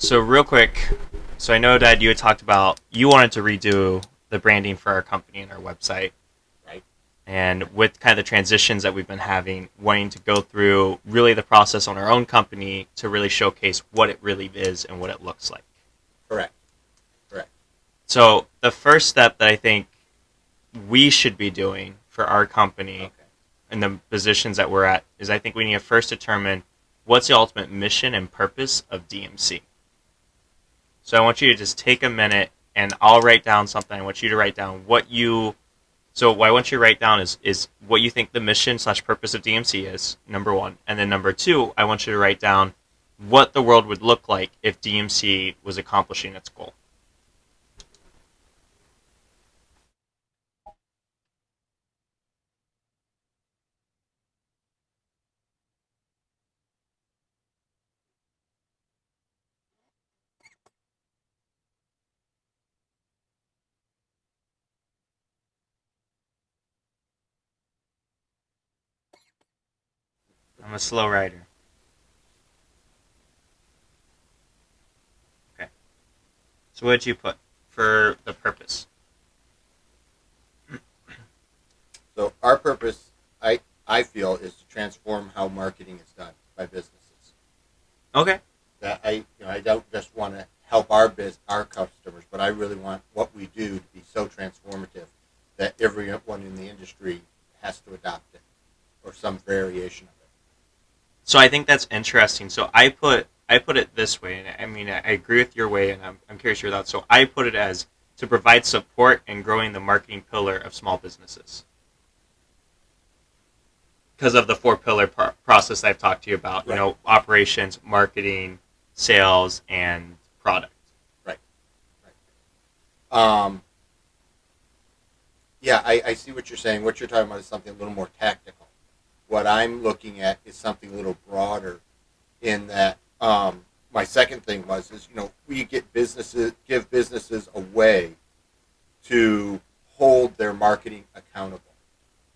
So real quick, so I know that you had talked about you wanted to redo the branding for our company and our website, Right. and with kind of the transitions that we've been having, wanting to go through really the process on our own company to really showcase what it really is and what it looks like. Correct. Correct. So the first step that I think we should be doing for our company Okay. and the positions that we're at is I think we need to first determine what's the ultimate mission and purpose of DMC. So I want you to just take a minute and I'll write down something. I want you to write down what you. So what I want you to write down is what you think the mission / purpose of DMC is, number one. And then number two, I want you to write down what the world would look like if DMC was accomplishing its goal. I'm a slow writer. Okay. So what did you put for the purpose? So our purpose, I feel, is to transform how marketing is done by businesses. Okay. That I don't just want to help our customers, but I really want what we do to be so transformative that everyone in the industry has to adopt it or some variation of it. So I think that's interesting. So I put it this way, and I mean I agree with your way, and I'm curious your thoughts. So I put it as to provide support in growing the marketing pillar of small businesses because of the four pillar process I've talked to you about. Right. You know, operations, marketing, sales, and product. Right. Right. Yeah, I see what you're saying. What you're talking about is something a little more tactical. What I'm looking at is something a little broader in that my second thing is we give businesses a way to hold their marketing accountable.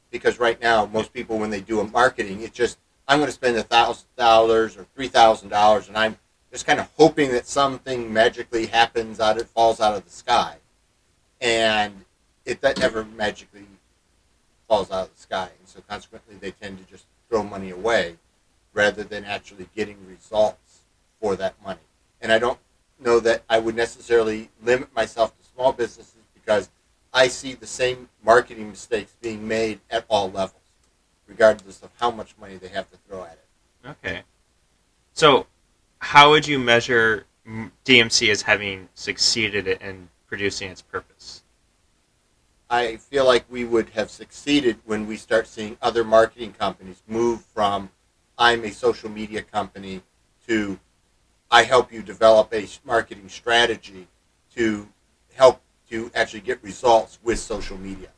Because right now, most people, when they do a marketing, it's just, I'm going to spend $1,000 or $3,000, and I'm just kind of hoping that something magically happens falls out of the sky. And that never magically falls out of the sky. And so consequently, they tend to just throw money away rather than actually getting results for that money. And I don't know that I would necessarily limit myself to small businesses because I see the same marketing mistakes being made at all levels, regardless of how much money they have to throw at it. Okay. So how would you measure DMC as having succeeded in producing its purpose? I feel like we would have succeeded when we start seeing other marketing companies move from I'm a social media company to I help you develop a marketing strategy to help to actually get results with social media.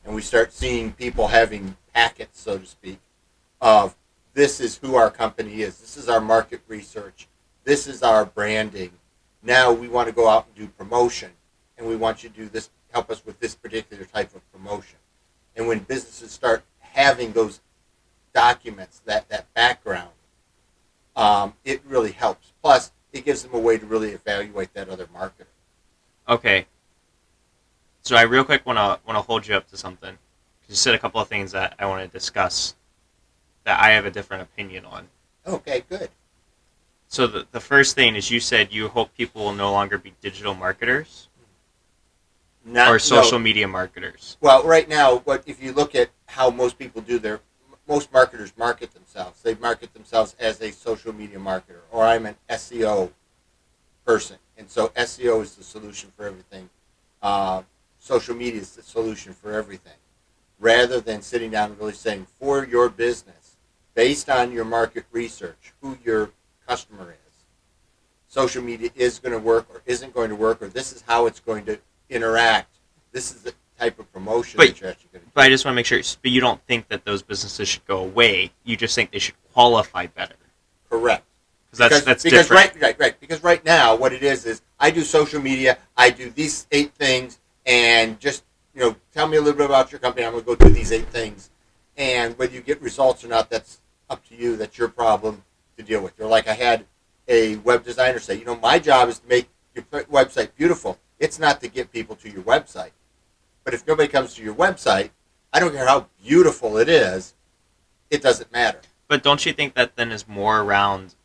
And we start seeing people having packets, so to speak, of this is who our company is. This is our market research. This is our branding. Now we want to go out and do promotion. And we want you to do this, help us with this particular type of promotion. And when businesses start having those documents, that background, it really helps. Plus, it gives them a way to really evaluate that other marketer. Okay. So I real quick want to hold you up to something. You said a couple of things that I want to discuss that I have a different opinion on. Okay, good. So the first thing is you said you hope people will no longer be digital marketers or social media marketers. Well, right now, if you look at how most people do most marketers market themselves. They market themselves as a social media marketer, or I'm an SEO person. And so SEO is the solution for everything. Social media is the solution for everything. Rather than sitting down and really saying, for your business, based on your market research, who your customer is, social media is going to work or isn't going to work, or this is how it's going to interact. This is the type of promotion that you're actually going to do. But I just want to make sure, but you don't think that those businesses should go away. You just think they should qualify better. Correct. That's different. Right. Because right now, what it is I do social media, I do these 8 things, and just, tell me a little bit about your company. I'm going to go do these 8 things. And whether you get results or not, that's up to you. That's your problem to deal with. Or like I had a web designer say, my job is to make your website beautiful. It's not to get people to your website. But if nobody comes to your website, I don't care how beautiful it is, it doesn't matter. But don't you think that then is more around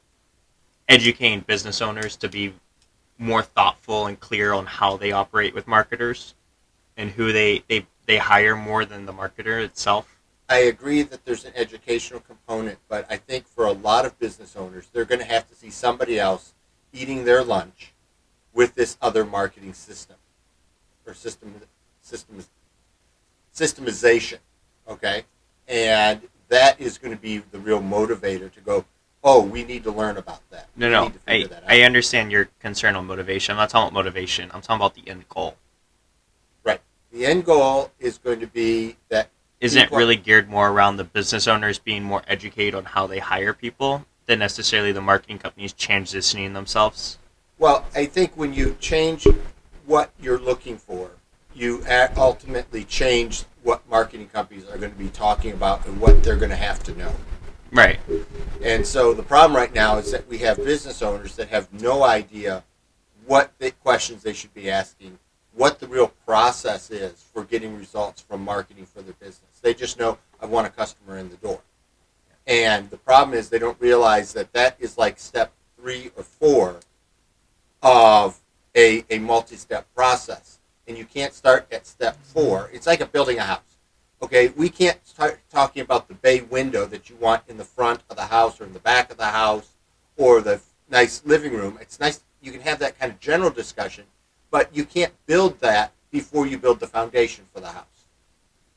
educating business owners to be more thoughtful and clear on how they operate with marketers and who they hire more than the marketer itself? I agree that there's an educational component, but I think for a lot of business owners, they're going to have to see somebody else eating their lunch with this other marketing system or systemization, okay? And that is going to be the real motivator to go, oh, we need to learn about that. No. I understand your concern on motivation. I'm not talking about motivation. I'm talking about the end goal. Right. The end goal is going to be that... Isn't it really geared more around the business owners being more educated on how they hire people than necessarily the marketing companies transitioning themselves? Well, I think when you change what you're looking for, you ultimately change what marketing companies are going to be talking about and what they're going to have to know. Right. And so the problem right now is that we have business owners that have no idea what questions they should be asking, what the real process is for getting results from marketing for their business. They just know, I want a customer in the door. And the problem is they don't realize that that is like step 3 or 4 of a multi-step process. And you can't start at step 4. It's like building a house. Okay, we can't start talking about the bay window that you want in the front of the house or in the back of the house or the nice living room. It's nice, you can have that kind of general discussion, but you can't build that before you build the foundation for the house.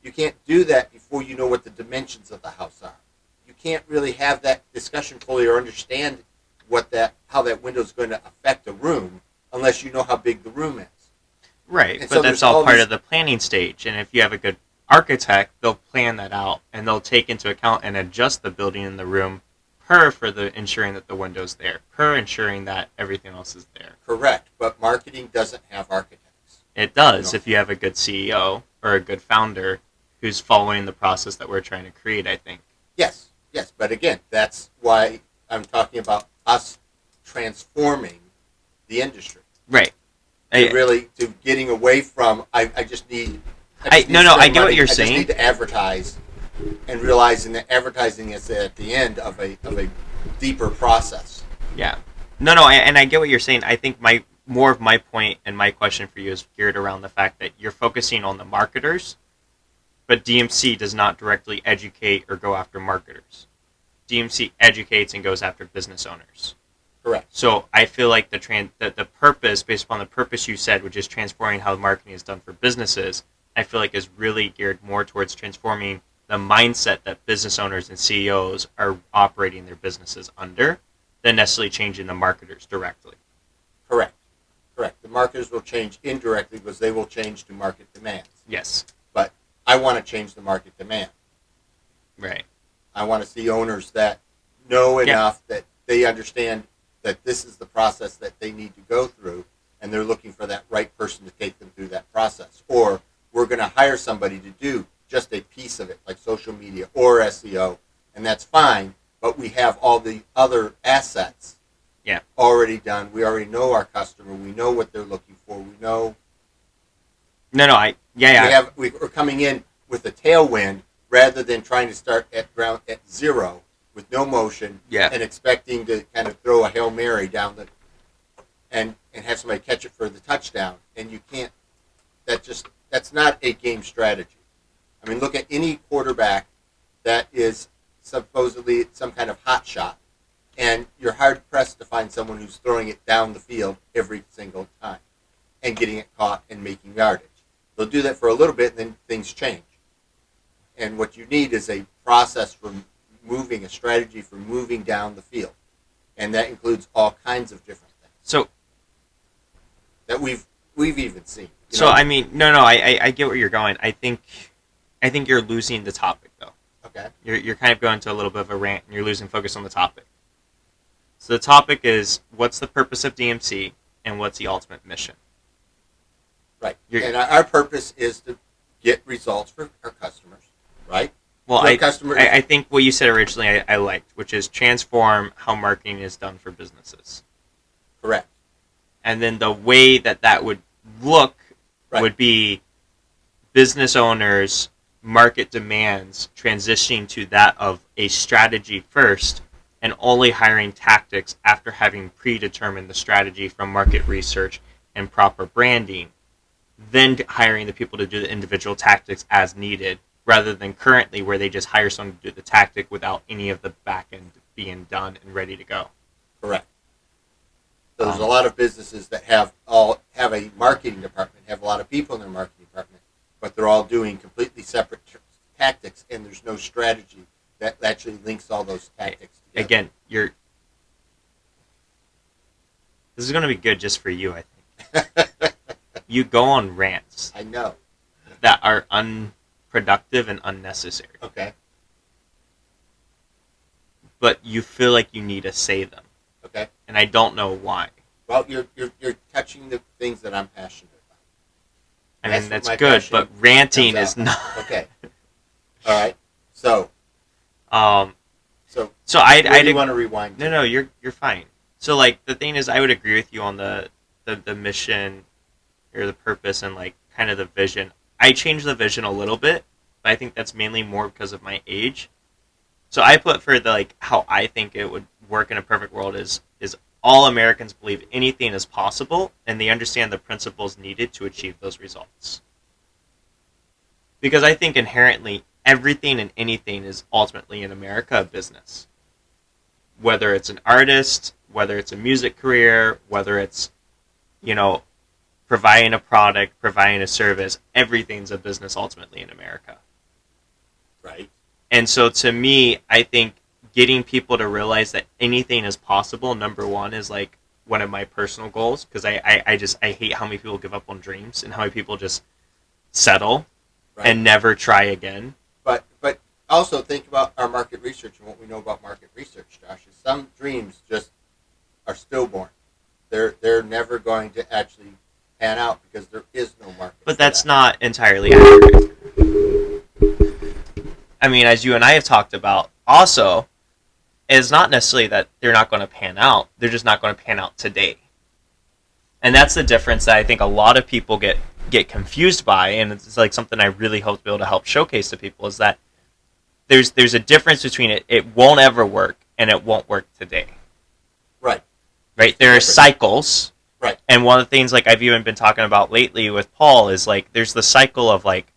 You can't do that before you know what the dimensions of the house are. You can't really have that discussion fully or understand how that window is going to affect a room unless you know how big the room is. Right, And but so that's all part of the planning stage. And if you have a good architect, they'll plan that out and they'll take into account and adjust the building in the room for the ensuring that the window's there, ensuring that everything else is there. Correct, but marketing doesn't have architects. It does if you have a good CEO or a good founder who's following the process that we're trying to create, I think. Yes, but again, that's why I'm talking about us transforming the industry. Right. To getting away from, I get what you're saying. I just need to advertise and realizing that advertising is at the end of a deeper process. Yeah. I get what you're saying. I think more of my point and my question for you is geared around the fact that you're focusing on the marketers, but DMC does not directly educate or go after marketers. DMC educates and goes after business owners. Correct. So I feel like the purpose, based upon the purpose you said, which is transforming how marketing is done for businesses, I feel like is really geared more towards transforming the mindset that business owners and CEOs are operating their businesses under than necessarily changing the marketers directly. Correct. The marketers will change indirectly because they will change to market demands. Yes. But I want to change the market demand. Right. I want to see owners that know enough that they understand that this is the process that they need to go through, and they're looking for that right person to take them through that process. Or we're going to hire somebody to do just a piece of it, like social media or SEO, and that's fine, but we have all the other assets already done. We already know our customer. We know what they're looking for. We know... We're coming in with a tailwind rather than trying to start at zero with no motion and expecting to kind of throw a Hail Mary down and have somebody catch it for the touchdown. And you can't, that's not a game strategy. I mean, look at any quarterback that is supposedly some kind of hot shot, and you're hard-pressed to find someone who's throwing it down the field every single time and getting it caught and making yardage. They'll do that for a little bit, and then things change. And what you need is a process for a strategy for moving down the field, and that includes all kinds of different things. So that we've even seen. I get where you're going. I think you're losing the topic though. Okay. You're kind of going to a little bit of a rant, and you're losing focus on the topic. So the topic is, what's the purpose of DMC, and what's the ultimate mission? Right. And our purpose is to get results for our customers, right? Well, So customers, I think what you said originally I liked, which is transform how marketing is done for businesses. correct. And then the way that would look Right. would be business owners, market demands transitioning to that of a strategy first and only hiring tactics after having predetermined the strategy from market research and proper branding, then hiring the people to do the individual tactics as needed, rather than currently where they just hire someone to do the tactic without any of the back end being done and ready to go. Correct. So there's a lot of businesses that have a marketing department, have a lot of people in their marketing department, but they're all doing completely separate tactics, and there's no strategy that actually links all those tactics together. Again, this is going to be good just for you, I think. You go on rants I know. that are unproductive and unnecessary, Okay. but you feel like you need to say them, Okay. and I don't know why. Well, you're touching the things that I'm passionate about. I That's mean, what that's my good, passion but ranting comes is out. not. Okay. All right. So So I'd you want to rewind? no, you're fine. So like the thing is, I would agree with you on the mission or the purpose and like kind of the vision. I changed the vision a little bit, but I think that's mainly more because of my age. So I put for the like how I think it would work in a perfect world is all Americans believe anything is possible and they understand the principles needed to achieve those results. Because I think inherently everything and anything is ultimately in America a business. Whether it's an artist, whether it's a music career, whether it's, providing a product, providing a service, everything's a business ultimately in America. Right. And so to me, I think getting people to realize that anything is possible, number one, is like one of my personal goals. Because I hate how many people give up on dreams and how many people just settle and never try again. But also think about our market research and what we know about market research, Josh. Is some dreams just are stillborn. They're never going to actually pan out because there is no market. But that's not entirely accurate. I mean, as you and I have talked about, also, it's not necessarily that they're not going to pan out. They're just not going to pan out today. And that's the difference that I think a lot of people get confused by, and it's like something I really hope to be able to help showcase to people, is that there's a difference between it won't ever work and it won't work today. Right? There are cycles. Right. And one of the things like I've even been talking about lately with Paul is like there's the cycle of like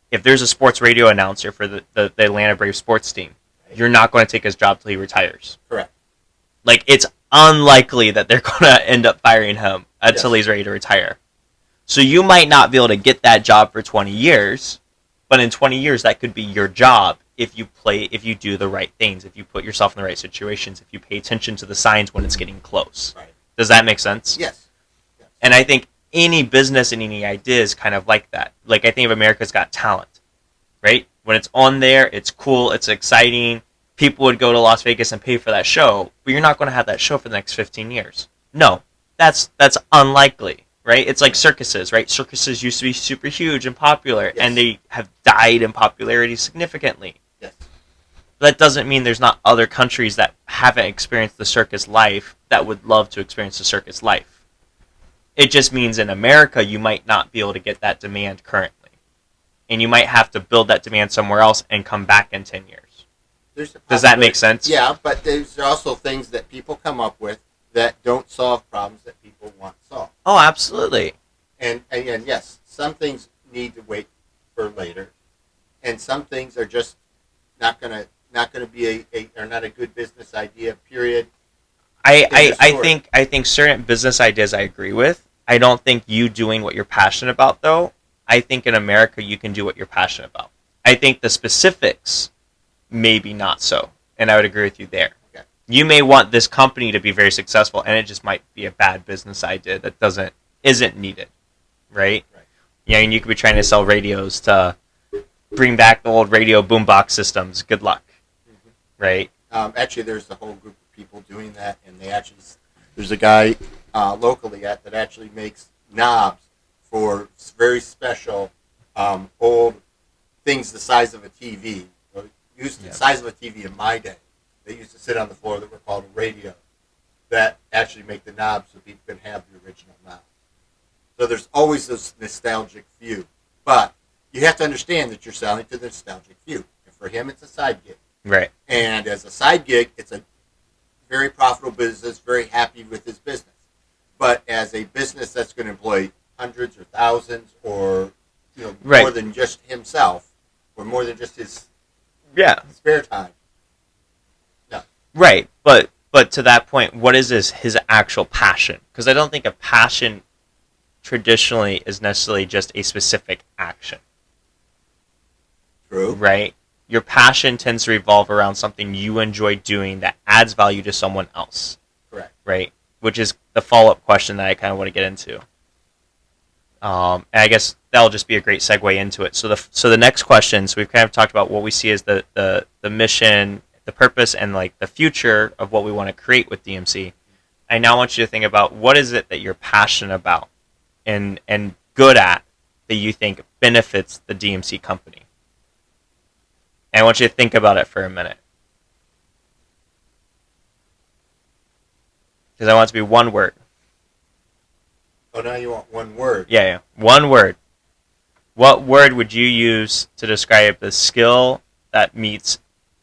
if there's a sports radio announcer for the Atlanta Braves sports team, you're not going to take his job till he retires. Correct. Like it's unlikely that they're going to end up firing him until he's ready to retire. So you might not be able to get that job for 20 years, but in 20 years that could be your job if you do the right things, if you put yourself in the right situations, if you pay attention to the signs when it's getting close. Right. Does that make sense? Yes. And I think any business and any idea is kind of like that. Like I think of America's Got Talent, right? When it's on there, it's cool, it's exciting. People would go to Las Vegas and pay for that show, but you're not going to have that show for the next 15 years. No, that's unlikely, right? It's like circuses, right? Circuses used to be super huge and popular, and they have died in popularity significantly. Yes. That doesn't mean there's not other countries that haven't experienced the circus life that would love to experience the circus life. It just means in America, you might not be able to get that demand currently. And you might have to build that demand somewhere else and come back in 10 years. Does that make sense? Yeah, but there's also things that people come up with that don't solve problems that people want solved. Oh, absolutely. And yes, some things need to wait for later, and some things are just not gonna be not a good business idea. Period. I think certain business ideas I agree with. I don't think you doing what you're passionate about though. I think in America you can do what you're passionate about. I think the specifics maybe not so, and I would agree with you there. Okay. You may want this company to be very successful, and it just might be a bad business idea that isn't needed, right? Right. Yeah, and you could be trying to sell radios to bring back the old radio boombox systems. Good luck, right? Actually, there's a whole group of people doing that, and there's a guy locally that actually makes knobs for very special old things the size of a TV. used Yeah. the size of a TV in my day. They used to sit on the floor that were called a radio that actually make the knobs so people can have the original knob. So there's always this nostalgic view. But you have to understand that you're selling to the nostalgic view. And for him, it's a side gig. Right. And as a side gig, it's a very profitable business, very happy with his business. But as a business that's going to employ hundreds or thousands or Right. more than just himself or more than just his Yeah. spare time. No. Right. But to that point, what is his actual passion? Because I don't think a passion traditionally is necessarily just a specific action. True. Right? Your passion tends to revolve around something you enjoy doing that adds value to someone else. Correct. Right? Which is the follow-up question that I kind of want to get into. And I guess that'll just be a great segue into it. So the next question, so we've kind of talked about what we see as the mission, the purpose, and like the future of what we want to create with DMC. I now want you to think about what is it that you're passionate about and good at that you think benefits the DMC company. And I want you to think about it for a minute. Because I want it to be one word. Oh, now you want one word. Yeah. One word. What word would you use to describe the skill that meets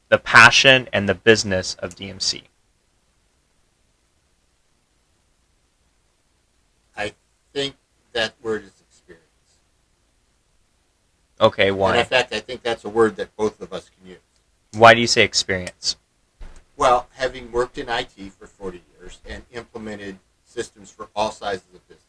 the passion and the business of DMC? I think that word is experience. Okay, And why? in fact, I think that's a word that both of us can use. Why do you say experience? Well, having worked in IT for 40 years and implemented systems for all sizes of businesses,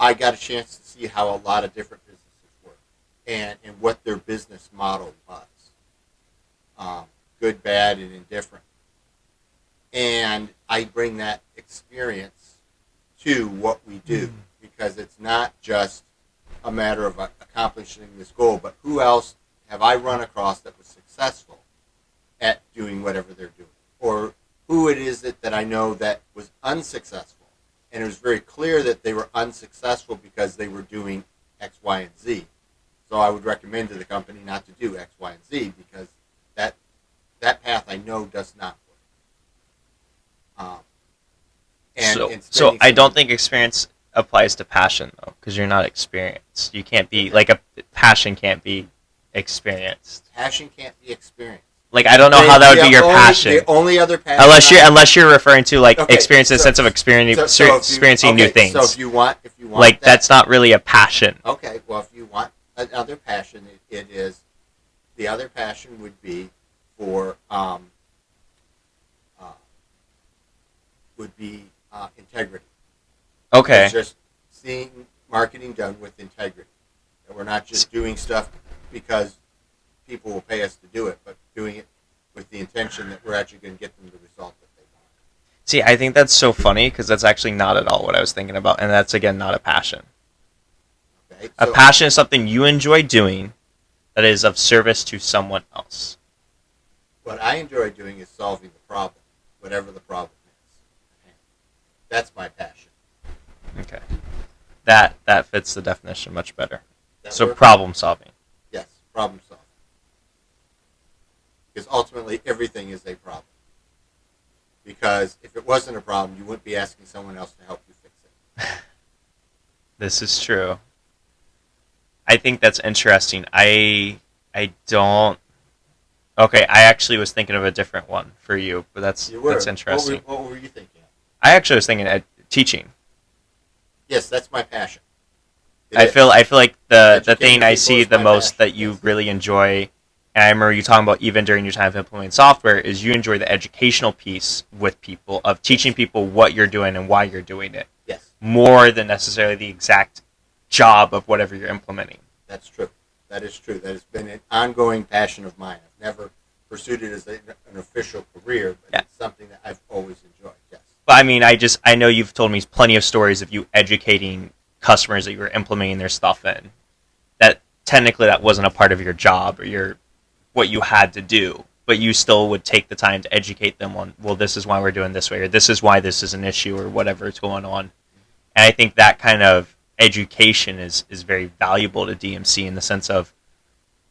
I got a chance to see how a lot of different businesses work and what their business model was. Good, bad, and indifferent. And I bring that experience to what we do because it's not just a matter of accomplishing this goal, but who else have I run across that was successful at doing whatever they're doing? Or who it is that I know that was unsuccessful. And it was very clear that they were unsuccessful because they were doing X, Y, and Z. So I would recommend to the company not to do X, Y, and Z because that path I know does not work. So I don't think experience applies to passion though, because you're not experienced. You can't be like a passion can't be experienced. Passion can't be experienced. Like I don't know how that would be your passion. The only other passion, unless you're referring to like Okay, experience in the so- sense of experiencing new things. So if you want Like that's not really a passion. Okay, well, if you want another passion, it is the other passion would be for integrity. Okay. It's just seeing marketing done with integrity, and we're not just doing stuff because people will pay us to do it, but doing it with the intention that we're actually going to get them the result that they want. See, I think that's so funny because that's actually not at all what I was thinking about, and that's again not a passion. Okay, A passion is something you enjoy doing that is of service to someone else. what I enjoy doing is solving the problem, whatever the problem is. That's my passion. Okay. That fits the definition much better. That So work? problem solving. Yes, problem solving. Because ultimately, everything is a problem. Because if it wasn't a problem, you wouldn't be asking someone else to help you fix it. This is true. I think that's interesting. I don't. Okay, I actually was thinking of a different one for you, but that's interesting. What were you thinking? I actually was thinking teaching. Yes, that's my passion. I feel like the Educating thing I people see is the my most passion, that you yes. really enjoy, and I remember you talking about even during your time of implementing software, is you enjoy the educational piece with people of teaching people what you're doing and why you're doing it, Yes, more than necessarily the exact job of whatever you're implementing. that's true. That is true. That has been an ongoing passion of mine. I've never pursued it as an official career, but Yeah. it's something that I've always enjoyed. Yes. But I mean, I know you've told me plenty of stories of you educating customers that you were implementing their stuff in. That technically that wasn't a part of your job or what you had to do, but you still would take the time to educate them on, well, this is why we're doing this way, or this is why this is an issue, or whatever is going on. And I think that kind of education is very valuable to DMC in the sense of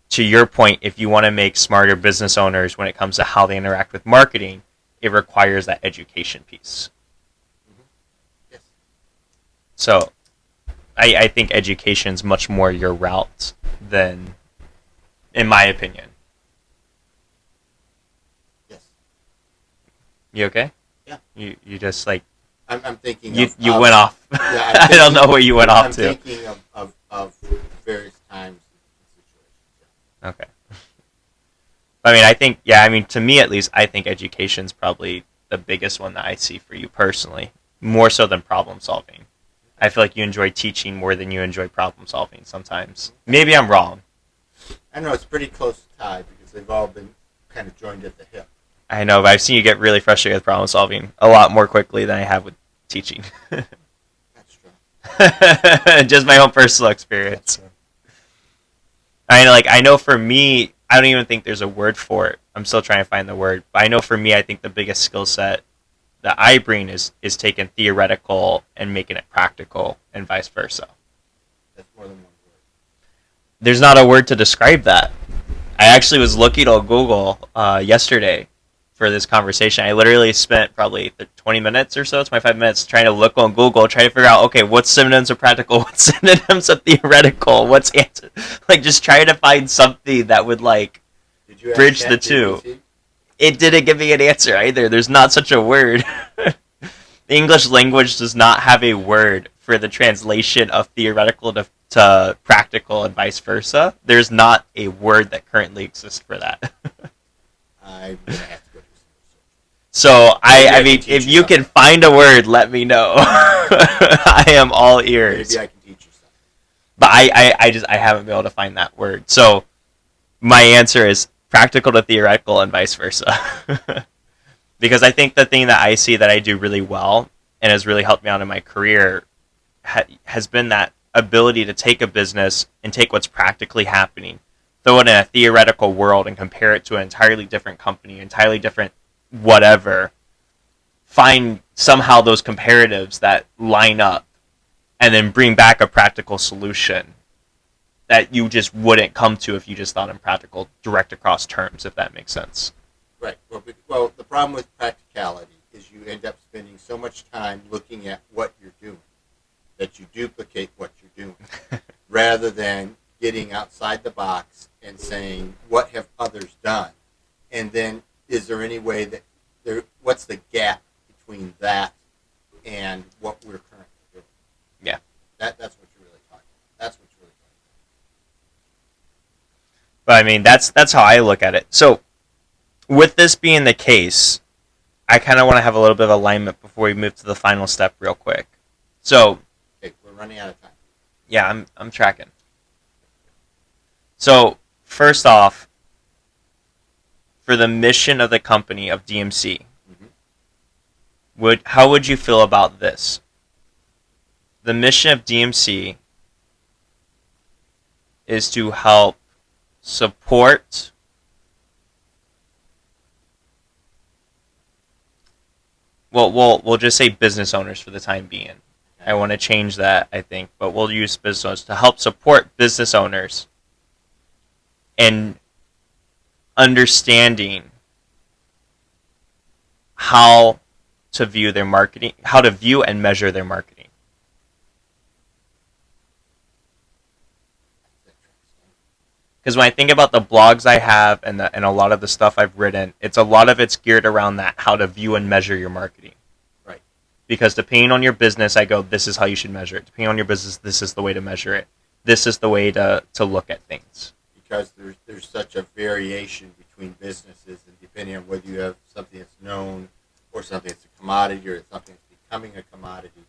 to your point, if you want to make smarter business owners when it comes to how they interact with marketing, it requires that education piece. Mm-hmm. Yes. So I think education is much more your route than, in my opinion. Yes. You okay? Yeah. You just like I'm thinking you went off. Yeah, I don't know where you went off to. I'm thinking of various times and situations. Yeah. Okay. I mean, I think, yeah, I mean, to me at least, I think education's probably the biggest one that I see for you personally, more so than problem solving. I feel like you enjoy teaching more than you enjoy problem solving sometimes. Maybe I'm wrong. I know it's pretty close to tie because they've all been kind of joined at the hip. I know, but I've seen you get really frustrated with problem solving a lot more quickly than I have with teaching. That's true. Just my own personal experience. I know for me, I don't even think there's a word for it. I'm still trying to find the word. But I know for me, I think the biggest skill set that I bring is taking theoretical and making it practical and vice versa. That's more than one word. There's not a word to describe that. I actually was looking on Google yesterday for this conversation. I literally spent probably 20 minutes or so, 25 minutes trying to look on Google, trying to figure out, okay, what's synonyms of practical, what's synonyms of theoretical, what's answer, like just trying to find something that would like bridge the two. DMC? It didn't give me an answer either. There's not such a word. The English language does not have a word for the translation of theoretical to practical and vice versa. There's not a word that currently exists for that. I'm gonna have to go do some research. So I Maybe mean, can if teach you you can find a word, let me know. I am all ears. Maybe I can teach you something. But I haven't been able to find that word. So my answer is practical to theoretical and vice versa. Because I think the thing that I see that I do really well and has really helped me out in my career has been that ability to take a business and take what's practically happening, throw it in a theoretical world and compare it to an entirely different company, entirely different whatever, find somehow those comparatives that line up, and then bring back a practical solution that you just wouldn't come to if you just thought in practical, direct across terms, if that makes sense. Right. Well, the problem with practicality is you end up spending so much time looking at what you're doing that you duplicate what you're doing rather than getting outside the box and saying, what have others done? And then is there any way that what's the gap between that and what we're currently doing? Yeah. That's what you're really talking about. That's what you're really talking But I mean, that's how I look at it. So with this being the case, I kind of want to have a little bit of alignment before we move to the final step real quick. So, about. Okay, we're running out of time. yeah, I'm tracking. So, first off, for the mission of the company of DMC, how would you feel about this? The mission of DMC is to help support we'll just say business owners for the time being. I want to change that, I think, but we'll use business owners to help support business owners in understanding how to view their marketing, how to view and measure their marketing. Because when I think about the blogs I have and a lot of the stuff I've written, a lot of it's geared around that, how to view and measure your marketing. Right. Because depending on your business, I go, this is how you should measure it. Depending on your business, this is the way to measure it. This is the way to look at things. Because there's such a variation between businesses, and depending on whether you have something that's known or something that's a commodity or something that's becoming a commodity,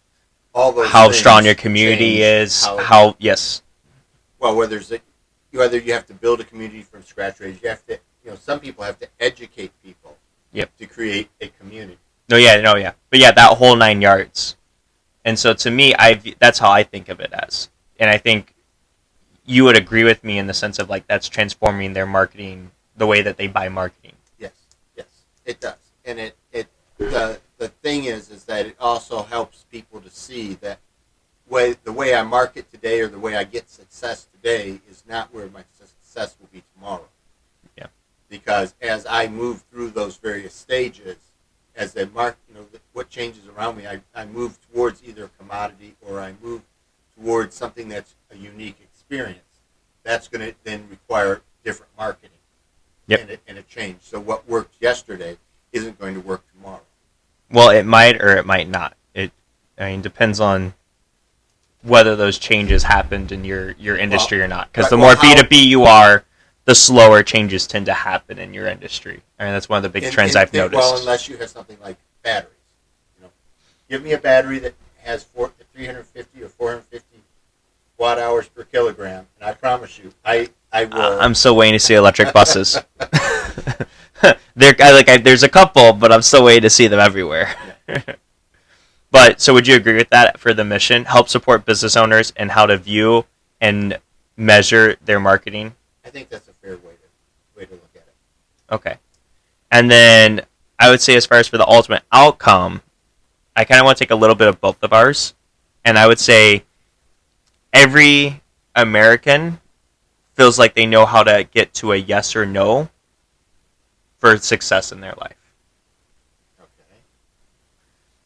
all those how things strong your community change is, how yes. Well, whether you have to build a community from scratch, or you have to, some people have to educate people. Yep. To create a community. But yeah, that whole 9 yards. And so to me, that's how I think of it as, and I think you would agree with me in the sense of like that's transforming their marketing, the way that they buy marketing. Yes, it does, and the thing is that it also helps people to see that the way I market today or the way I get success today is not where my success will be tomorrow. Yeah. Because as I move through those various stages, as they mark, what changes around me, I move towards either a commodity or I move towards something that's a unique experience. That's going to then require different marketing. Yep. And a change. So what worked yesterday isn't going to work tomorrow. Well, it might or it might not. Depends on whether those changes happened in your industry or not. Because the more B2B you are, the slower changes tend to happen in your industry. I mean, that's one of the big trends I've noticed. Well, unless you have something like batteries. Give me a battery that has 350 or 450 watt hours per kilogram, and I promise you, I will. I'm still waiting to see electric buses. There's a couple, but I'm still waiting to see them everywhere. Yeah. But so would you agree with that for the mission? Help support business owners and how to view and measure their marketing? I think that's a fair way to look at it. Okay. And then I would say as far as for the ultimate outcome, I kind of want to take a little bit of both of ours. And I would say every American feels like they know how to get to a yes or no for success in their life.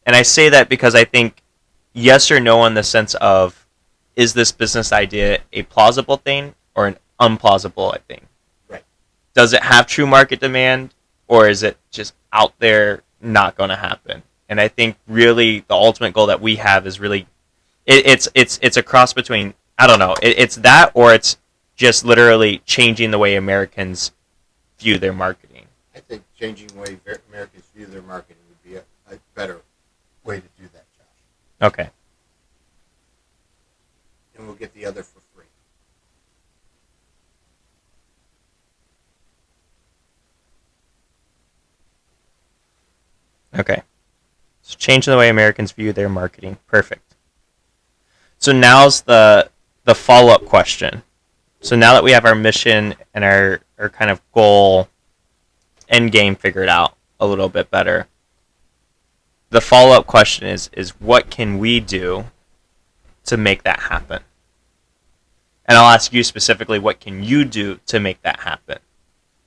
And I say that because I think yes or no in the sense of, is this business idea a plausible thing or an unplausible thing? Right. Does it have true market demand, or is it just out there not going to happen? And I think really the ultimate goal that we have is really, it's a cross between, I don't know, it's that or it's just literally changing the way Americans view their marketing. I think changing the way Americans view their marketing would be a better way to do that, Josh. Okay. And we'll get the other for free. Okay. So changing the way Americans view their marketing. Perfect. So now's the follow-up question. So now that we have our mission and our kind of goal end game figured out a little bit better, the follow-up question is what can we do to make that happen? And I'll ask you specifically, what can you do to make that happen?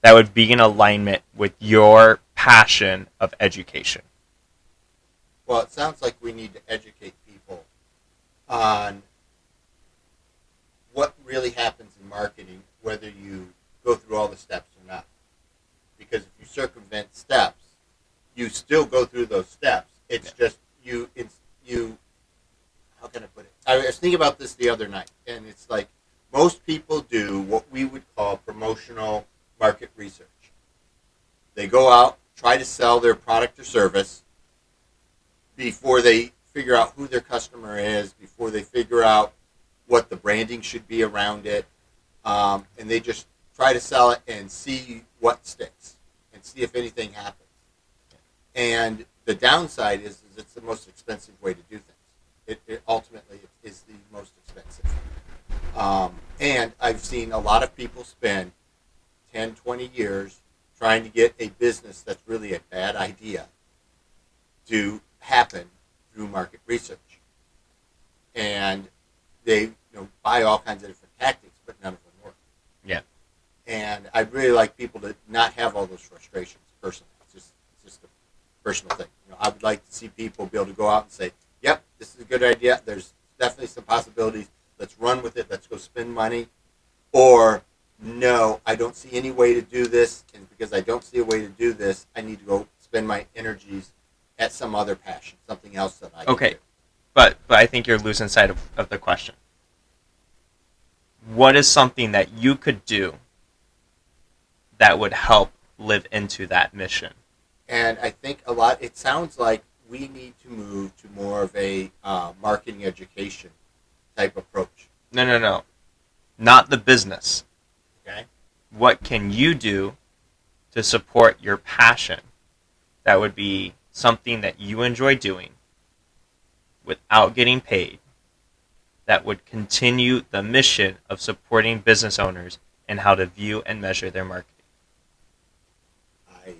That would be in alignment with your passion of education. Well, it sounds like we need to educate people on what really happens in marketing, whether you go through all the steps or not. Because if you circumvent steps, you still go through those steps. It's just you. How can I put it? I was thinking about this the other night, and it's like most people do what we would call promotional market research. They go out, try to sell their product or service before they figure out who their customer is, before they figure out what the branding should be around it, and they just try to sell it and see what sticks and see if anything happens. And the downside is it's the most expensive way to do things. It ultimately is the most expensive. And I've seen a lot of people spend 10, 20 years trying to get a business that's really a bad idea to happen through market research. And they buy all kinds of different tactics, but none of them work. Yeah. And I'd really like people to not have all those frustrations personally. It's just a personal thing. I would like to see people be able to go out and say, yep, this is a good idea. There's definitely some possibilities. Let's run with it. Let's go spend money. Or, no, I don't see any way to do this. And because I don't see a way to do this, I need to go spend my energies at some other passion, something else that I can do. But I think you're losing sight of the question. What is something that you could do that would help live into that mission? And I think it sounds like we need to move to more of a marketing education type approach. No. Not the business. Okay. What can you do to support your passion that would be something that you enjoy doing without getting paid, that would continue the mission of supporting business owners and how to view and measure their marketing? I have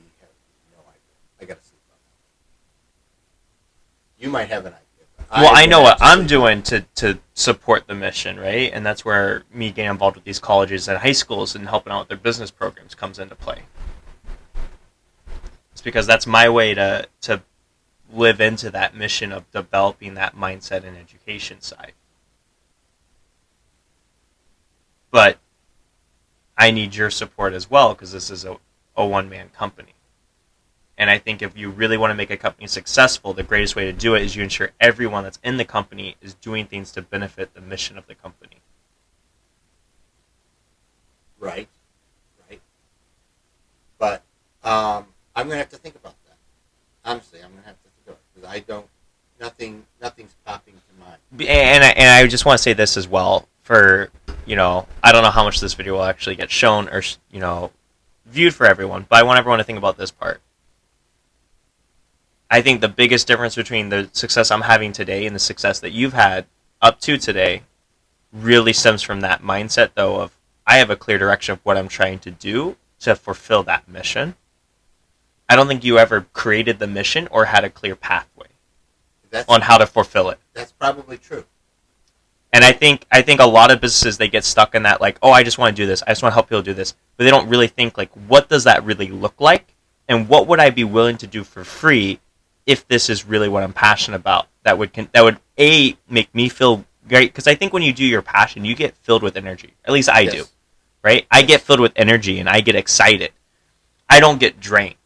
no idea. I got to sleep on that. You might have an idea, though. Well, I know what I'm doing to support the mission, right? And that's where me getting involved with these colleges and high schools and helping out with their business programs comes into play. It's because that's my way to live into that mission of developing that mindset and education side. But I need your support as well because this is a one-man company. And I think if you really want to make a company successful, the greatest way to do it is you ensure everyone that's in the company is doing things to benefit the mission of the company. Right. But I'm going to have to think about that. Honestly, I'm going to have to think about it because nothing's popping to mind. And I just want to say this as well for, I don't know how much this video will actually get shown or, viewed for everyone, but I want everyone to think about this part. I think the biggest difference between the success I'm having today and the success that you've had up to today really stems from that mindset, though, of I have a clear direction of what I'm trying to do to fulfill that mission. I don't think you ever created the mission or had a clear pathway on how to fulfill it. That's probably true. And I think a lot of businesses, they get stuck in that, like, oh, I just want to do this. I just want to help people do this. But they don't really think, like, what does that really look like? And what would I be willing to do for free if this is really what I'm passionate about? That would make me feel great. Because I think when you do your passion, you get filled with energy. At least I do. Right? I get filled with energy and I get excited. I don't get drained.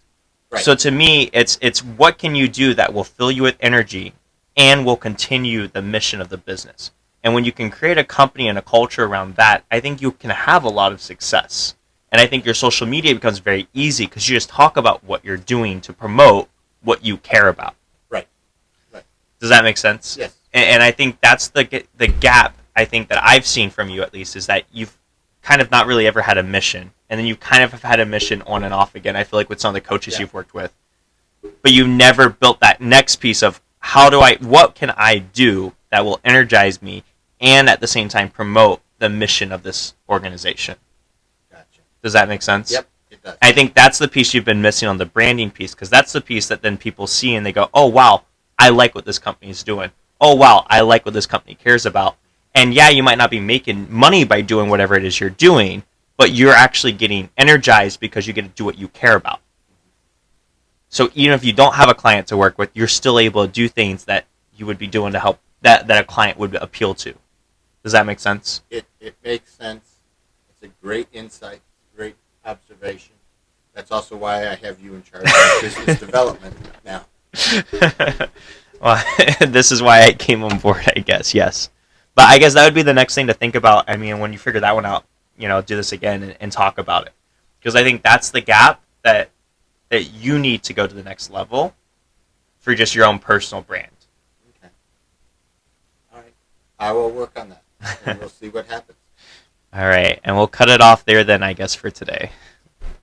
Right. So to me, it's what can you do that will fill you with energy and will continue the mission of the business. And when you can create a company and a culture around that, I think you can have a lot of success. And I think your social media becomes very easy because you just talk about what you're doing to promote what you care about. Right. Does that make sense? Yes. And I think that's the gap, I think, that I've seen from you, at least, is that you've kind of not really ever had a mission. And then you kind of have had a mission on and off again, I feel like, with some of the coaches you've worked with. But you've never built that next piece of what can I do that will energize me and at the same time promote the mission of this organization. Gotcha. Does that make sense? Yep, it does. I think that's the piece you've been missing on the branding piece, because that's the piece that then people see and they go, oh, wow, I like what this company is doing. Oh, wow, I like what this company cares about. And yeah, you might not be making money by doing whatever it is you're doing, but you're actually getting energized because you get to do what you care about. So even if you don't have a client to work with, you're still able to do things that you would be doing to help that a client would appeal to. Does that make sense? It makes sense. It's a great insight, great observation. That's also why I have you in charge of business development now. Well, this is why I came on board, I guess, yes. But I guess that would be the next thing to think about. I mean, when you figure that one out, do this again and talk about it. Because I think that's the gap that you need to go to the next level for just your own personal brand. Okay. All right. I will work on that, and we'll see what happens. All right. And we'll cut it off there then, I guess, for today.